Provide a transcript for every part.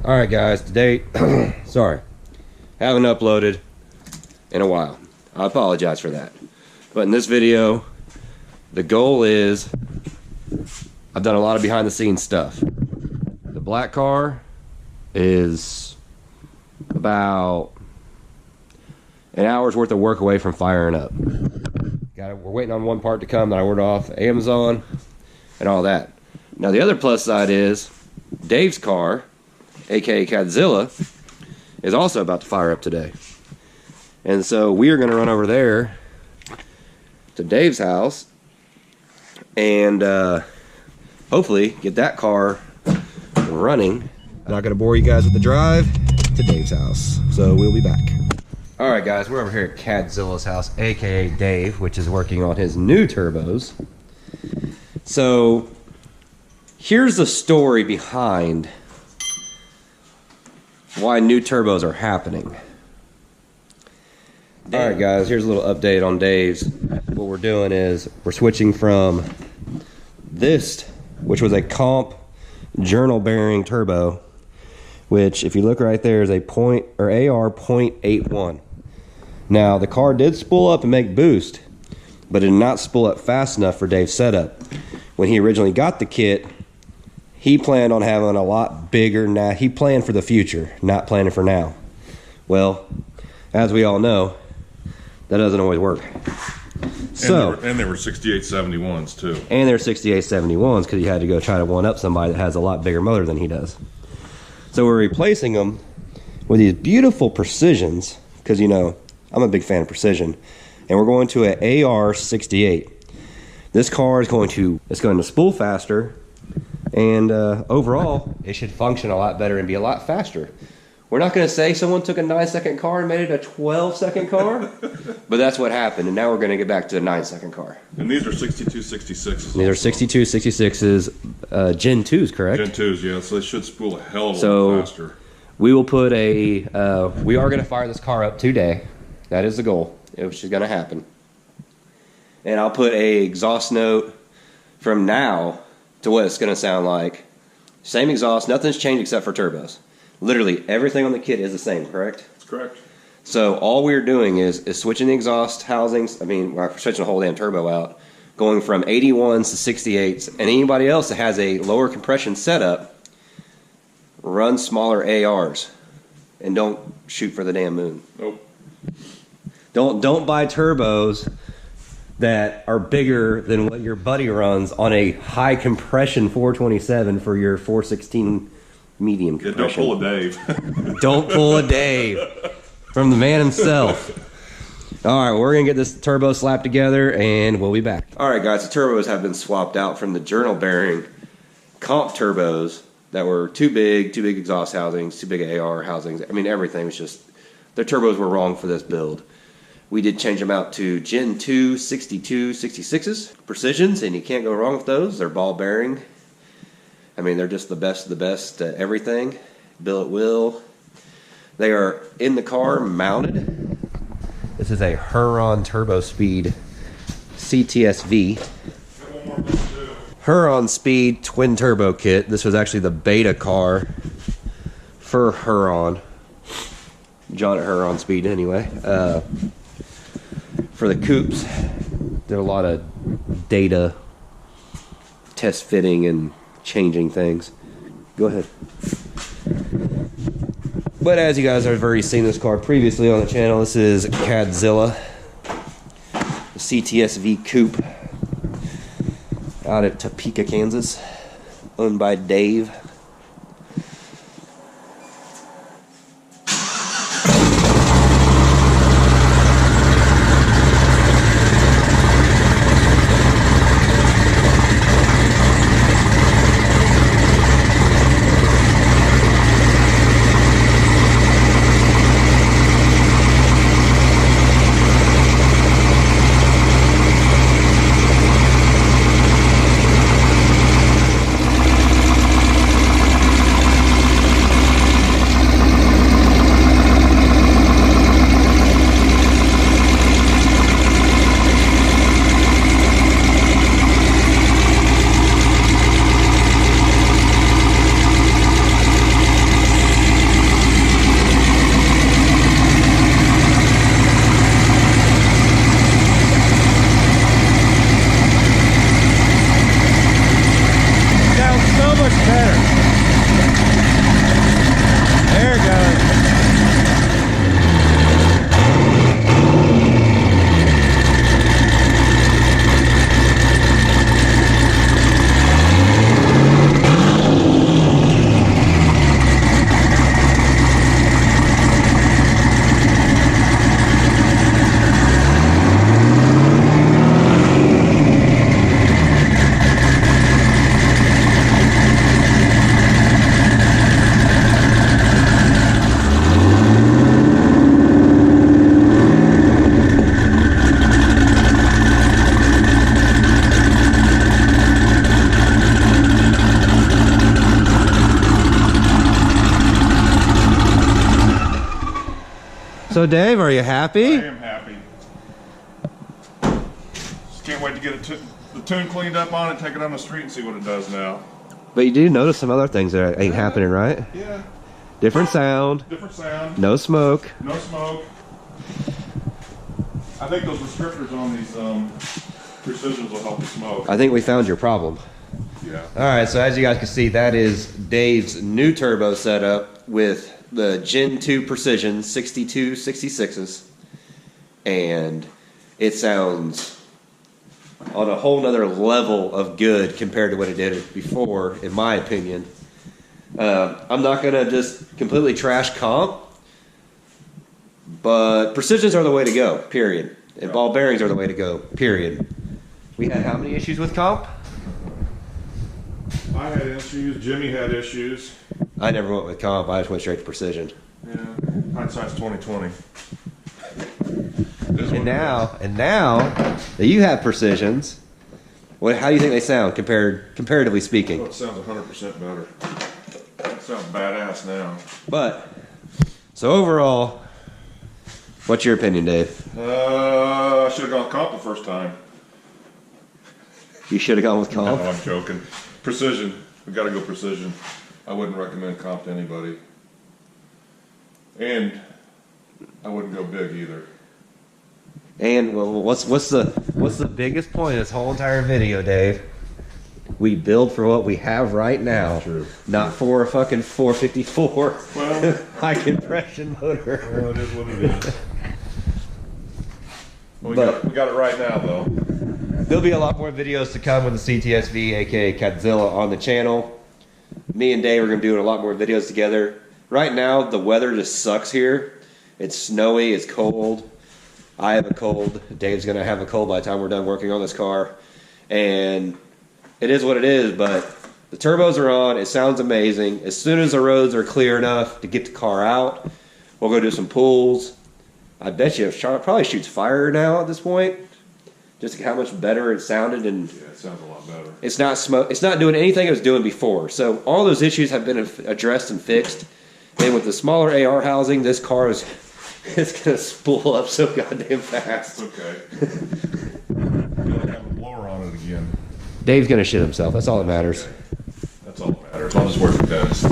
Alright guys, today, sorry, haven't uploaded in a while. I apologize for that. But in this video, the goal is, I've done a lot of behind the scenes stuff. The black car is about an hour's worth of work away from firing up. We're waiting on one part to come that I ordered off Amazon and all that. Now the other plus side is, Dave's car, aka Cadzilla, is also about to fire up today. And so we are going to run over there to Dave's house and hopefully get that car running. I'm not going to bore you guys with the drive to Dave's house, so we'll be back. Alright guys, we're over here at Cadzilla's house, aka Dave, which is working on his new turbos. So here's the story behind why new turbos are happening. Alright guys, here's a little update on Dave's. What we're doing is we're switching from this, which was a comp journal bearing turbo, which if you look right there is a AR 0.81. Now the car did spool up and make boost, but it did not spool up fast enough for Dave's setup. When he originally got the kit, he planned on having a lot bigger. Now he planned for the future, not planning for now. Well, as we all know, that doesn't always work. So, and they were 6871s too. And they're 6871s because he had to go try to one up somebody that has a lot bigger motor than he does. So we're replacing them with these beautiful Precisions because, you know, I'm a big fan of Precision, and we're going to an AR 68. This car is going to spool faster. And overall, it should function a lot better and be a lot faster. We're not going to say someone took a 9-second car and made it a 12-second car, but that's what happened. And now we're going to get back to the 9-second car. And these are 6266s. These are 6266s, Gen 2s, correct? Gen 2s, yeah. So they should spool a hell of a lot faster. We will put we are going to fire this car up today. That is the goal, which is going to happen. And I'll put a exhaust note from now to what it's going to sound like. Same exhaust, nothing's changed except for turbos. Literally everything on the kit is the same, correct? That's correct. So all we're doing is switching the exhaust housings. I mean, we're switching the whole damn turbo out, going from 81s to 68s. And anybody else that has a lower compression setup, run smaller ARs and don't shoot for the damn moon. Nope. Don't buy turbos that are bigger than what your buddy runs on a high compression 427 for your 416 medium compression. Yeah, don't pull a Dave. Don't pull a Dave from the man himself. Alright, we're going to get this turbo slapped together and we'll be back. Alright guys, the turbos have been swapped out from the journal bearing comp turbos that were too big exhaust housings, too big AR housings. I mean, everything was just, the turbos were wrong for this build. We did change them out to Gen 2 6266s, Precisions, and you can't go wrong with those. They're ball bearing. I mean, they're just the best of the best at everything. Bill at will. They are in the car mounted. This is a Huron Turbo Speed Ctsv. Huron Speed Twin Turbo Kit. This was actually the beta car for Huron. John at Huron Speed anyway. For the coupes, there are a lot of data test fitting and changing things. Go ahead. But as you guys have already seen this car previously on the channel, this is Cadzilla, the Ctsv coupe out at Topeka, Kansas, owned by Dave. So Dave, are you happy? I am happy. Just can't wait to get the tune cleaned up on it, take it on the street and see what it does now. But you do notice some other things that ain't happening, right? Yeah. Different sound. Different sound. No smoke. No smoke. I think those restrictors on these precisions will help the smoke. I think we found your problem. Yeah. Alright, so as you guys can see, that is Dave's new turbo setup with the Gen 2 Precision 6266s. And it sounds on a whole nother level of good compared to what it did before, in my opinion. I'm not going to just completely trash comp, but precisions are the way to go, period. And ball bearings are the way to go, period. We had how many issues with comp? I had issues. Jimmy had issues. I never went with comp. I just went straight to precision. Yeah. Hindsight's 2020. And now that you have precisions, how do you think they sound comparatively speaking? Oh, it sounds 100% better. It sounds badass now. But so overall, what's your opinion, Dave? I should have gone comp the first time. You should have gone with comp. No, I'm joking. Precision. We got to go precision. I wouldn't recommend comp to anybody. And I wouldn't go big either. And well, what's the biggest point of this whole entire video, Dave? We build for what we have right now, True. Not for a fucking 454 Well, high compression motor. well, it is what it is. Well, But- we got it right now, though. There'll be a lot more videos to come with the CTSV, aka Cadzilla, on the channel. Me and Dave are going to be doing a lot more videos together. Right now, the weather just sucks here. It's snowy, it's cold. I have a cold. Dave's going to have a cold by the time we're done working on this car. And it is what it is, but the turbos are on. It sounds amazing. As soon as the roads are clear enough to get the car out, we'll go do some pulls. I bet you it probably shoots fire now at this point. Just how much better it sounded, and Yeah, it sounds a lot better. it's not smoke. It's not doing anything it was doing before. So all those issues have been addressed and fixed. And with the smaller AR housing, this car is it's gonna spool up so goddamn fast. It's okay. I feel like I have a blower on it again. Dave's gonna shit himself. That's all that matters. That's all that matters. I'll just work for Dennis.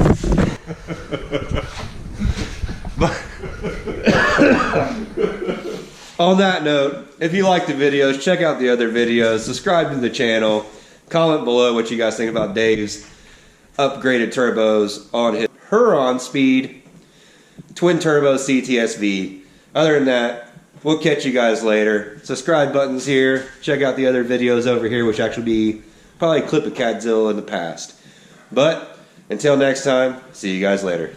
On that note, if you like the videos, check out the other videos. Subscribe to the channel. Comment below what you guys think about Dave's upgraded turbos on his Huron Speed Twin Turbo Ctsv. Other than that, we'll catch you guys later. Subscribe button's here. Check out the other videos over here, which actually be probably a clip of Cadzilla in the past. But until next time, see you guys later.